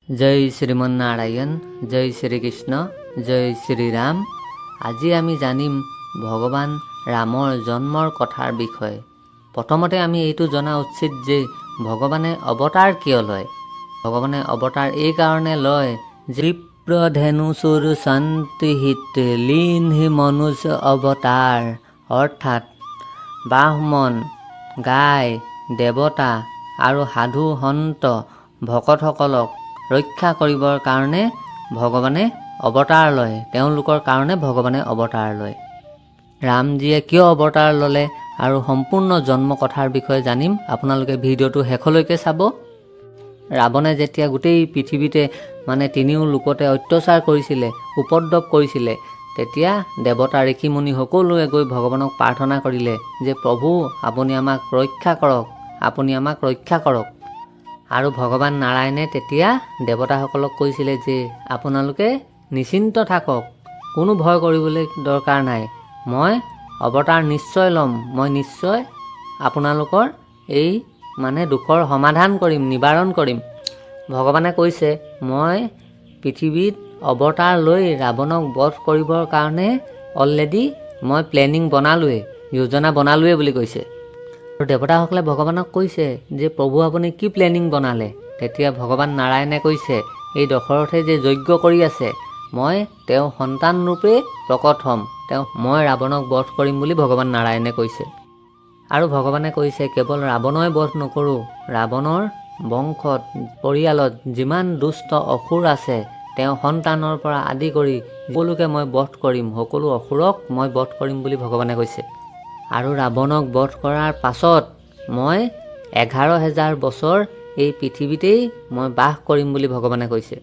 জয় শ্ৰীমন্নাৰায়ণ, জয় শ্ৰীকৃষ্ণ, জয় শ্ৰীৰাম। আজি আমি জানিম ভগৱান ৰামৰ জন্মৰ কথাৰ বিষয়ে। প্ৰথমতে আমি এইটো জনা উচিত যে ভগৱানে অৱতাৰ কিয় লয়। ভগৱানে অৱতাৰ এই কাৰণে লয় যে বিপ্ৰধেনুচুৰ শান্তিহিত লীনহি মনুজ অৱতাৰ, অৰ্থাৎ ব্ৰাহ্মণ, গাই, দেৱতা আৰু সাধু সন্ত ভকতসকলক ৰক্ষা কৰিবৰ কাৰণে ভগৱানে অৱতাৰ লয়। তেওঁলোকৰ কাৰণে ভগৱানে অৱতাৰ লয়। ৰামজীয়ে কিয় অৱতাৰ ল'লে আৰু সম্পূৰ্ণ জন্ম কথাৰ বিষয়ে জানিম। আপোনালোকে ভিডিঅ'টো শেষলৈকে চাব। ৰাৱণে যেতিয়া গোটেই পৃথিৱীতে তিনিও লোকতে অত্যাচাৰ কৰিছিলে, উপদ্ৰৱ কৰিছিলে, তেতিয়া দেৱতা ঋষিমুনি সকলোৱে গৈ ভগৱানক প্ৰাৰ্থনা কৰিলে যে প্ৰভু আপুনি আমাক ৰক্ষা কৰক, আপুনি আমাক ৰক্ষা কৰক। আৰু ভগৱান নাৰায়ণে তেতিয়া দেৱতাসকলক কৈছিলে যে আপোনালোকে নিশ্চিন্ত থাকক, কোনো ভয় কৰিবলৈ দৰকাৰ নাই, মই অৱতাৰ নিশ্চয় ল'ম, মই নিশ্চয় আপোনালোকৰ এই দুখৰ সমাধান কৰিম, নিবাৰণ কৰিম। ভগৱানে কৈছে মই পৃথিৱীত অৱতাৰ লৈ ৰাৱণক বধ কৰিবৰ কাৰণে অলৰেডি মই প্লেনিং বনালোৱে, যোজনা বনালোৱে বুলি কৈছে। আৰু দেৱতাসকলে ভগৱানক কৈছে যে প্ৰভু আপুনি কি প্লেনিং বনালে? তেতিয়া ভগৱান নাৰায়ণে কৈছে এই দশৰথে যে যজ্ঞ কৰি আছে, মই তেওঁ সন্তান ৰূপে প্ৰকট হ'ম, মই ৰাৱণক বধ কৰিম বুলি ভগৱান নাৰায়ণে কৈছে। আৰু ভগৱানে কৈছে কেৱল ৰাৱণই বধ নকৰোঁ, ৰাৱণৰ বংশত পৰিয়ালত যিমান দুষ্ট অসুৰ আছে তেওঁ সন্তানৰ পৰা আদি কৰি সকলোকে মই বধ কৰিম, সকলো অসুৰক মই বধ কৰিম বুলি ভগৱানে কৈছে। আৰু ৰাৱণক বধ কৰাৰ পাছত মই 11,000 বছৰ এই পৃথিৱীতেই মই বাস কৰিম বুলি ভগৱানে কৈছে।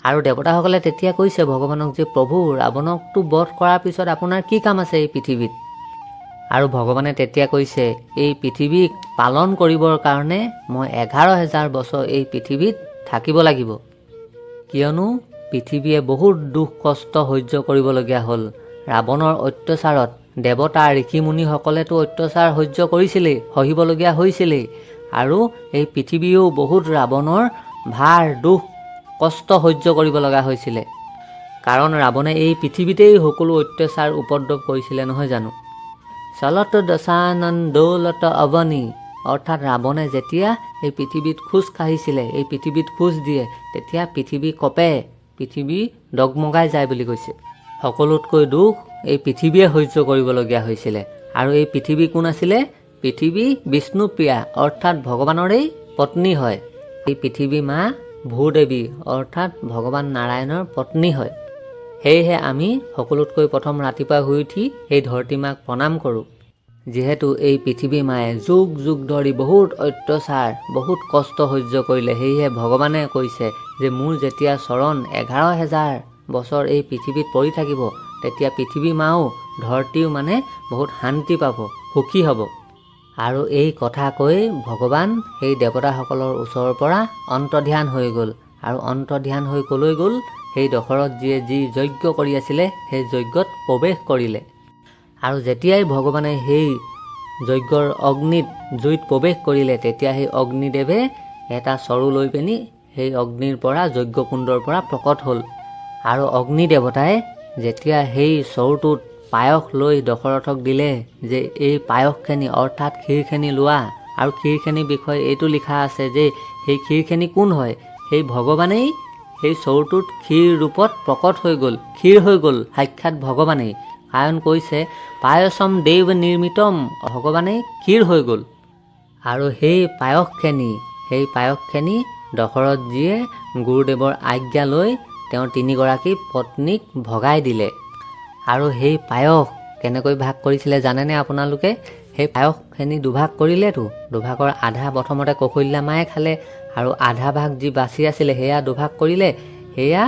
আৰু দেৱতাসকলে তেতিয়া কৈছে ভগৱানক যে প্ৰভু ৰাৱণকটো বধ কৰাৰ পিছত আপোনাৰ কি কাম আছে এই পৃথিৱীত? আৰু ভগৱানে তেতিয়া কৈছে এই পৃথিৱীক পালন কৰিবৰ কাৰণে মই 11,000 বছৰ এই পৃথিৱীত থাকিব লাগিব। কিয়নো পৃথিৱীয়ে বহুত দুখ কষ্ট সহ্য কৰিবলগীয়া হ'ল ৰাৱণৰ অত্যাচাৰত। দেৱতা ঋষিমুনিসকলেতো অত্যাচাৰ সহ্য কৰিছিলেই, সহিবলগীয়া হৈছিলেই। আৰু এই পৃথিৱীয়েও বহুত ৰাৱণৰ ভাৰ দুখ কষ্ট সহ্য কৰিব লগা হৈছিলে, কাৰণ ৰাৱণে এই পৃথিৱীতেই সকলো অত্যাচাৰ উপদ্ৰৱ কৰিছিলে নহয় জানো। চলত দশানন দৌলত অৱনী, অৰ্থাৎ ৰাৱণে যেতিয়া এই পৃথিৱীত খোজ কাঢ়িছিলে, এই পৃথিৱীত খোজ দিয়ে, তেতিয়া পৃথিৱী কঁপে, পৃথিৱী ডগমগাই যায় বুলি কৈছে। সকলোতকৈ দুখ এই পৃথিৱীয়ে সহ্য কৰিবলগীয়া হৈছিলে। আৰু এই পৃথিৱী কোন আছিলে? পৃথিৱী বিষ্ণুপ্ৰিয়া, অৰ্থাৎ ভগৱানৰেই পত্নী হয়। এই পৃথিৱী মা ভূদেৱী, অৰ্থাৎ ভগৱান নাৰায়ণৰ পত্নী হয়। সেয়েহে আমি সকলোতকৈ প্ৰথম ৰাতিপুৱা শুই উঠি এই ধৰতী মাক প্ৰণাম কৰোঁ। যিহেতু এই পৃথিৱী মায়ে যুগ যুগ ধৰি বহুত অত্যাচাৰ, বহুত কষ্ট সহ্য কৰিলে, সেয়েহে ভগৱানে কৈছে যে মোৰ যেতিয়া চৰণ 11,000 বছৰ এই পৃথিৱীত পৰি থাকিব, তেতিয়া পৃথিৱী মাও ধৰতীও বহুত শান্তি পাব, সুখী হ'ব। আৰু এই কথা কৈ ভগৱান সেই দেৱতাসকলৰ ওচৰৰ পৰা অন্তৰ্ধান হৈ গ'ল। আৰু অন্তৰ্ধান হৈ ক'লৈ গ'ল? সেই দশৰথজীয়ে যি যজ্ঞ কৰি আছিলে সেই যজ্ঞত প্ৰৱেশ কৰিলে। আৰু যেতিয়াই ভগৱানে সেই যজ্ঞৰ অগ্নিত জুইত প্ৰৱেশ কৰিলে, তেতিয়া সেই অগ্নিদেৱে এটা চৰু লৈ পিনি সেই অগ্নিৰ পৰা যজ্ঞকুণ্ডৰ পৰা প্ৰকট হ'ল। আৰু অগ্নি দেৱতাই যেতিয়া সেই চৰুটোত পায়স লৈ দশৰথক দিলে যে এই পায়সখিনি অৰ্থাৎ ক্ষীৰখিনি লোৱা, আৰু ক্ষীৰখিনিৰ বিষয়ে এইটো লিখা আছে যে সেই ক্ষীৰখিনি কোন হয়? সেই ভগৱানেই সেই চৰুটোত ক্ষীৰ ৰূপত প্ৰকট হৈ গ'ল, ক্ষীৰ হৈ গ'ল, সাক্ষাৎ ভগৱানেই। কাৰণ কৈছে পায়সম দেৱ নিৰ্মিতম, ভগৱানেই ক্ষীৰ হৈ গ'ল। আৰু সেই পায়সখিনি দশৰথজীয়ে গুৰুদেৱৰ আজ্ঞা লৈ তেওঁৰ 3গৰাকী পত্নীক ভগাই দিলে। আৰু সেই পায়স কেনেকৈ ভাগ কৰিছিলে জানেনে আপোনালোকে? সেই পায়সখিনি দুভাগ কৰিলেতো, দুভাগৰ আধা প্ৰথমতে কৌশল্যা মায়ে খালে, আৰু আধা ভাগ যি বাচি আছিলে সেয়া দুভাগ কৰিলে। সেয়া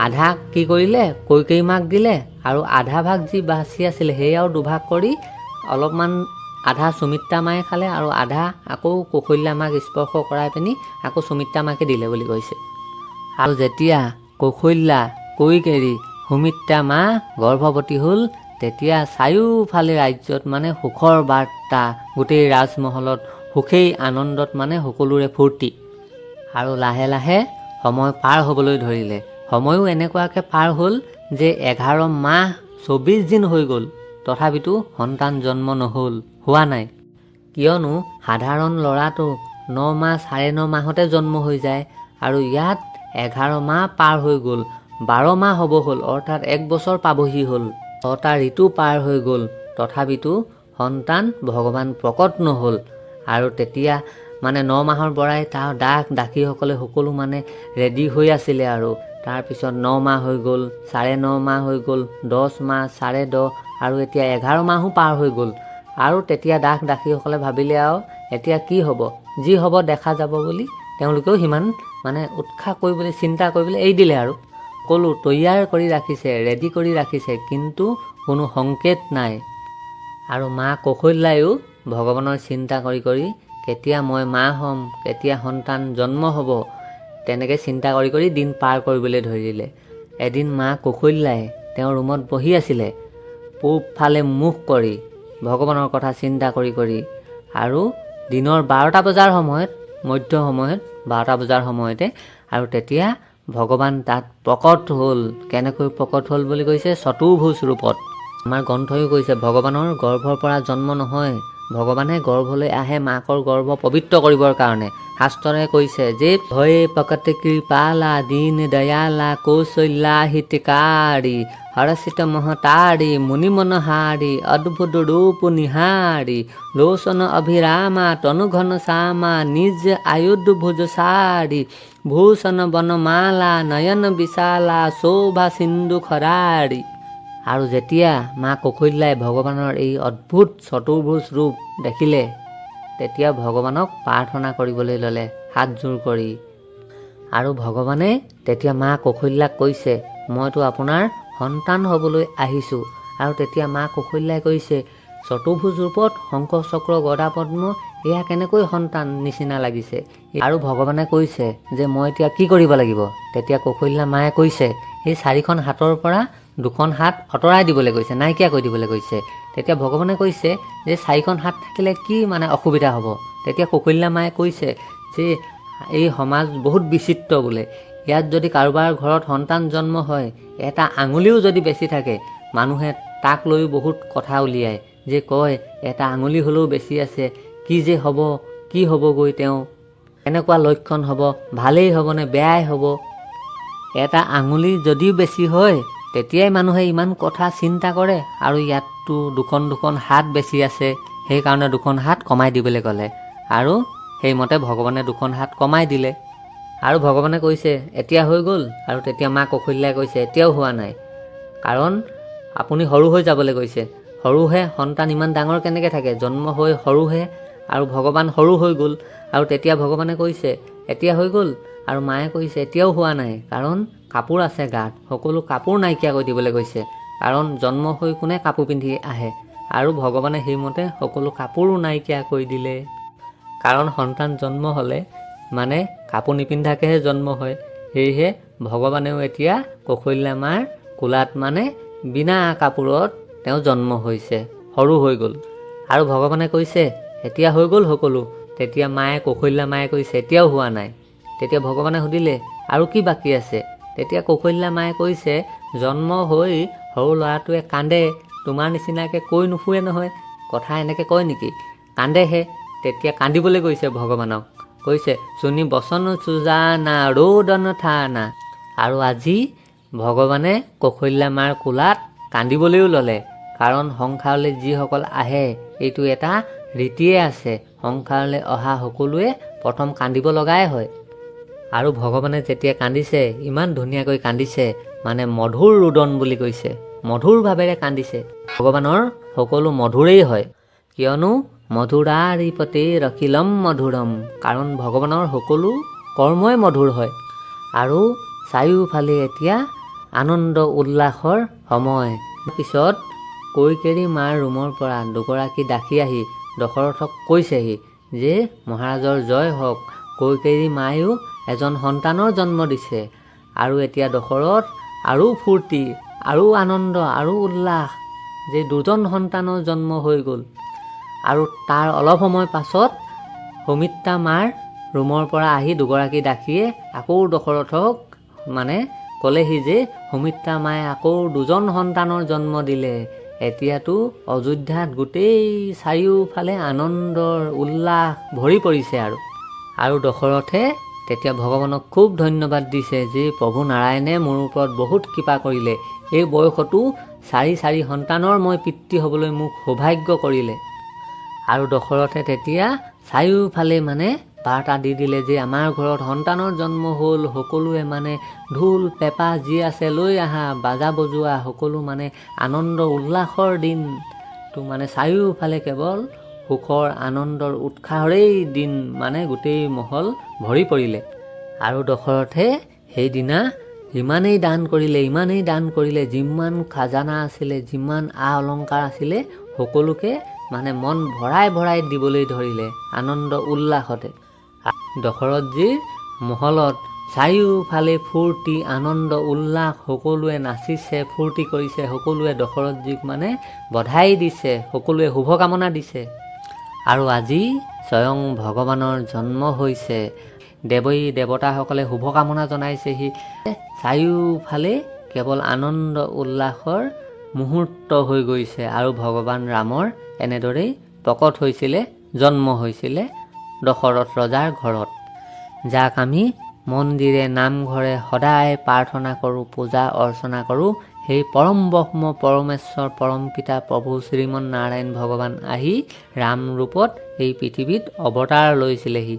আধা কি কৰিলে? কৈকেয়ী মাক দিলে। আৰু আধা ভাগ যি বাচি আছিলে সেয়াও দুভাগ কৰি অলপমান আধা সুমিত্ৰা মায়ে খালে, আৰু আধা আকৌ কৌশল্যা মাক স্পৰ্শ কৰাই পিনি আকৌ সুমিত্ৰা মাকে দিলে বুলি কৈছে। আৰু যেতিয়া কৌশল্যা, কৈকেয়ী, সুমিত্ৰা মা গৰ্ভৱতী হ'ল, তেতিয়া চাৰিওফালে ৰাজ্যত সুখৰ বাৰ্তা, গোটেই ৰাজমহলত সুখেই আনন্দত সকলোৰে ফূৰ্তি। আৰু লাহে লাহে সময় পাৰ হ'বলৈ ধৰিলে। সময়ো এনেকুৱাকৈ পাৰ হ'ল যে 11 মাহ 24 দিন হৈ গ'ল, তথাপিতো সন্তান জন্ম হোৱা নাই। কিয়নো সাধাৰণ ল'ৰাটো 9 মাহ 9.5 মাহতে জন্ম হৈ যায়, আৰু ইয়াত 11 মাহ পাৰ হৈ গ'ল, 12 মাহ হ'ব হ'ল, অৰ্থাৎ 1 বছৰ পাবহি হ'ল, 6টা ঋতু পাৰ হৈ গ'ল, তথাপিতো সন্তান ভগৱান প্ৰকট নহ'ল। আৰু তেতিয়া 9 মাহৰ পৰাই তাৰ দাসীসকলে সকলো ৰেডি হৈ আছিলে। আৰু তাৰপিছত 9 মাহ হৈ গ'ল, 9.5 মাহ হৈ গ'ল, 10 মাহ, 10.5, আৰু এতিয়া 11 মাহো পাৰ হৈ গ'ল। আৰু তেতিয়া দাসীসকলে ভাবিলে আৰু এতিয়া কি হ'ব, যি হ'ব দেখা যাব বুলি তেওঁলোকেও সিমান উৎসাহ কৰিবলৈ চিন্তা কৰিবলৈ এৰি দিলে। আৰু সকলো তৈয়াৰ কৰি ৰাখিছে, ৰেডি কৰি ৰাখিছে, কিন্তু কোনো সংকেত নাই। আৰু মা কৌশল্যায়ো ভগৱানৰ চিন্তা কৰি কেতিয়া মই মা হ'ম, কেতিয়া সন্তান জন্ম হ'ব, তেনেকৈ চিন্তা কৰি দিন পাৰ কৰিবলৈ ধৰিলে। এদিন মা কৌশল্যাই তেওঁৰ ৰুমত বহি আছিলে, পূব ফালে মুখ কৰি ভগৱানৰ কথা চিন্তা কৰি, আৰু দিনৰ 12টা বজাৰ সময়ত, মধ্য সময়ত 12টা বজাৰ সময়তে, আৰু তেতিয়া ভগৱান তাত প্ৰকট হ'ল। কেনেকৈ প্ৰকট হ'ল বুলি কৈছে? চতুৰ্ভুজ ৰূপত। আমাৰ গ্ৰন্থইও কৈছে ভগৱানৰ গৰ্ভৰ পৰা জন্ম নহয়, ভগৱানে গৰ্ভলৈ আহে মাকৰ গৰ্ভ পবিত্ৰ কৰিবৰ কাৰণে। শাস্ত্ৰৰে কৈছে যে ভয়ে প্ৰকট কৃপালা দীন দয়ালা কৌশল্যা হিতকাৰী হৰষিত মহতাৰী মুনি মনহাৰী অদ্ভুত ৰূপ নিহাৰী লোচন অভিৰামা তনু ঘন শ্যামা নিজ আয়ুধ ভুজ সাৰী ভূষণ বনমালা নয়ন বিশালা শোভা সিন্ধু খৰাৰী। আৰু যেতিয়া মা কৌশল্যাই ভগৱানৰ এই অদ্ভুত চতুৰ্ভুজ ৰূপ দেখিলে, তেতিয়া ভগৱানক প্ৰাৰ্থনা কৰিবলৈ ল'লে হাতযোৰ কৰি। আৰু ভগৱানে তেতিয়া মা কৌশল্যাক কৈছে, মইতো আপোনাৰ সন্তান হ'বলৈ আহিছোঁ। আৰু তেতিয়া মা কৌশল্যাই কৈছে, চতুৰ্ভুজ ৰূপত শংখ চক্ৰ গদা পদ্ম, এয়া কেনেকৈ সন্তান নিচিনা লাগিছে? আৰু ভগৱানে কৈছে যে মই এতিয়া কি কৰিব লাগিব? তেতিয়া কৌশল্যা মায়ে কৈছে, এই 4খন হাতৰ পৰা 2খন হাত আঁতৰাই দিবলৈ কৈছে, নাইকিয়া কৰি দিবলৈ কৈছে। তেতিয়া ভগৱানে কৈছে যে 4খন হাত থাকিলে কি অসুবিধা হ'ব? তেতিয়া কৌশল্যা মায়ে কৈছে যে এই সমাজ বহুত বিচিত্ৰ বোলে, ইয়াত যদি কাৰোবাৰ ঘৰত সন্তান জন্ম হয়, এটা আঙুলিও যদি বেছি থাকে, মানুহে তাক লৈও বহুত কথা উলিয়ায়, যে কয় এটা আঙুলি হ'লেও বেছি আছে, কি যে হ'ব, কি হ'বগৈ, তেওঁ এনেকুৱা লক্ষণ হ'ব, ভালেই হ'বনে বেয়াই হ'ব? এটা আঙুলি যদিও বেছি হয়, তেতিয়াই মানুহে ইমান কথা চিন্তা কৰে। আৰু ইয়াততো 2খন হাত বেছি আছে, সেইকাৰণে 2খন হাত কমাই দিবলৈ ক'লে। আৰু সেইমতে ভগৱানে 2খন হাত কমাই দিলে। আৰু ভগৱানে কৈছে এতিয়া হৈ গ'ল। আৰু তেতিয়া মা কৌশল্যাই কৈছে এতিয়াও হোৱা নাই, কাৰণ আপুনি সৰু হৈ যাবলৈ কৈছে। সৰুহে, সন্তান ইমান ডাঙৰ কেনেকৈ থাকে? জন্ম হৈ সৰুহে, আৰু ভগৱান সৰু হৈ গ'ল। আৰু তেতিয়া ভগৱানে কৈছে এতিয়া হৈ গ'ল। আৰু মায়ে কৈছে এতিয়াও হোৱা নাই, কাৰণ কাপোৰ আছে গাত, সকলো কাপোৰ নাইকিয়া কৰি দিবলৈ কৈছে, কাৰণ জন্ম হৈ কোনে কাপোৰ পিন্ধি আহে? আৰু ভগৱানে সেইমতে সকলো কাপোৰো নাইকিয়া কৰি দিলে, কাৰণ সন্তান জন্ম হ'লে কাপোৰ নিপিন্ধাকৈহে জন্ম হয়। সেয়েহে ভগৱানেও এতিয়া কৌশল্যা মাৰ কোলাত বিনা কাপোৰত তেওঁ জন্ম হৈছে, সৰু হৈ গ'ল। আৰু ভগৱানে কৈছে এতিয়া হৈ গ'ল সকলো। তেতিয়া কৌশল্যা মায়ে কৈছে এতিয়াও হোৱা নাই। তেতিয়া ভগৱানে সুধিলে আৰু কি বাকী আছে? তেতিয়া কৌশল্যা মায়ে কৈছে জন্ম হৈ সৰু ল'ৰাটোৱে কান্দে, তোমাৰ নিচিনাকৈ কৈ নুফুৰে নহয়, কথা এনেকৈ কয় নেকি? কান্দেহে। তেতিয়া কান্দিবলৈ কৈছে ভগৱানক, কৈছে চুনি বচন চুজানা ৰৌদন থানা। আৰু আজি ভগৱানে কৌশল্যা মাৰ কোলাত কান্দিবলৈও ল'লে, কাৰণ সংসাৰলৈ যিসকল আহে, এইটো এটা ৰীতিয়ে আছে, সংসাৰলৈ অহা সকলোৱে প্ৰথম কান্দিব লগাই হয়। আৰু ভগৱানে যেতিয়া কান্দিছে, ইমান ধুনীয়াকৈ কান্দিছে, মধুৰ ৰুদন বুলি কৈছে, মধুৰ ভাৱেৰে কান্দিছে। ভগৱানৰ সকলো মধুৰেই হয়, কিয়নো মধুৰাৰিপতে ৰখিলম মধুৰম, কাৰণ ভগৱানৰ সকলো কৰ্মই মধুৰ হয়। আৰু চাৰিওফালে এতিয়া আনন্দ উল্লাসৰ সময়। পিছত কৈকেৰী মাৰ ৰুমৰ পৰা 2গৰাকী দাসী আহি দশৰথক কৈছেহি যে মহাৰাজৰ জয় হওক, কৈকেৰী মায়েও এজন সন্তানৰ জন্ম দিছে। আৰু এতিয়া দশৰথ আৰু ফূৰ্তি, আৰু আনন্দ, আৰু উল্লাস যে 2জন সন্তানৰ জন্ম হৈ গ'ল। আৰু তাৰ অলপ সময় পাছত সুমিত্ৰা মাৰ ৰুমৰ পৰা আহি দুগৰাকী দাসীয়ে আকৌ দশৰথক ক'লেহি যে সুমিত্ৰা মায়ে আকৌ 2জন সন্তানৰ জন্ম দিলে। এতিয়াতো অযোধ্যাত গোটেই চাৰিওফালে আনন্দৰ উল্লাস ভৰি পৰিছে। আৰু দশৰথে তেতিয়া ভগৱানক খুব ধন্যবাদ দিছে যে প্ৰভু নাৰায়ণে মোৰ ওপৰত বহুত কৃপা কৰিলে, এই বয়সতো 4 সন্তানৰ মই পিতৃ হ'বলৈ মোক সৌভাগ্য কৰিলে। আৰু দশৰথে তেতিয়া চাৰিওফালে বাৰ্তা দি দিলে যে আমাৰ ঘৰত সন্তানৰ জন্ম হ'ল, সকলোৱে ঢোল পেঁপা যি আছে লৈ আহা, বাজা বজোৱা, সকলো আনন্দ উল্লাসৰ দিন। তো চাৰিওফালে কেৱল সুখৰ আনন্দৰ উৎসাহৰেই দিন গোটেই মহল ভৰি পৰিলে। আৰু দশৰথে সেইদিনা ইমানেই দান কৰিলে, যিমান খাজানা আছিলে, যিমান অলংকাৰ আছিলে, সকলোকে মন ভৰাই দিবলৈ ধৰিলে আনন্দ উল্লাসতে। দশৰথজীৰ মহলত চাৰিওফালে ফূৰ্তি আনন্দ উল্লাস, সকলোৱে নাচিছে, ফূৰ্তি কৰিছে, সকলোৱে দশৰথজীক বধাই দিছে, সকলোৱে শুভকামনা দিছে। আৰু আজি স্বয়ং ভগৱানৰ জন্ম হৈছে, দেৱী দেৱতাসকলে শুভকামনা জনাইছেহি। চাৰিওফালে কেৱল আনন্দ উল্লাসৰ মুহূৰ্ত হৈ গৈছে। আৰু ভগৱান ৰামৰ এনেদৰেই প্ৰকট হৈছিলে, জন্ম হৈছিলে দশৰথ ৰজাৰ ঘৰত, যাক আমি মন্দিৰে নামঘৰে সদায় প্ৰাৰ্থনা কৰোঁ, পূজা অৰ্চনা কৰোঁ। সেই পৰম ব্ৰহ্ম পৰমেশ্বৰ পৰম পিতা প্ৰভু শ্ৰীমন নাৰায়ণ ভগৱান আহি ৰাম ৰূপত এই পৃথিৱীত অৱতাৰ লৈছিলেহি।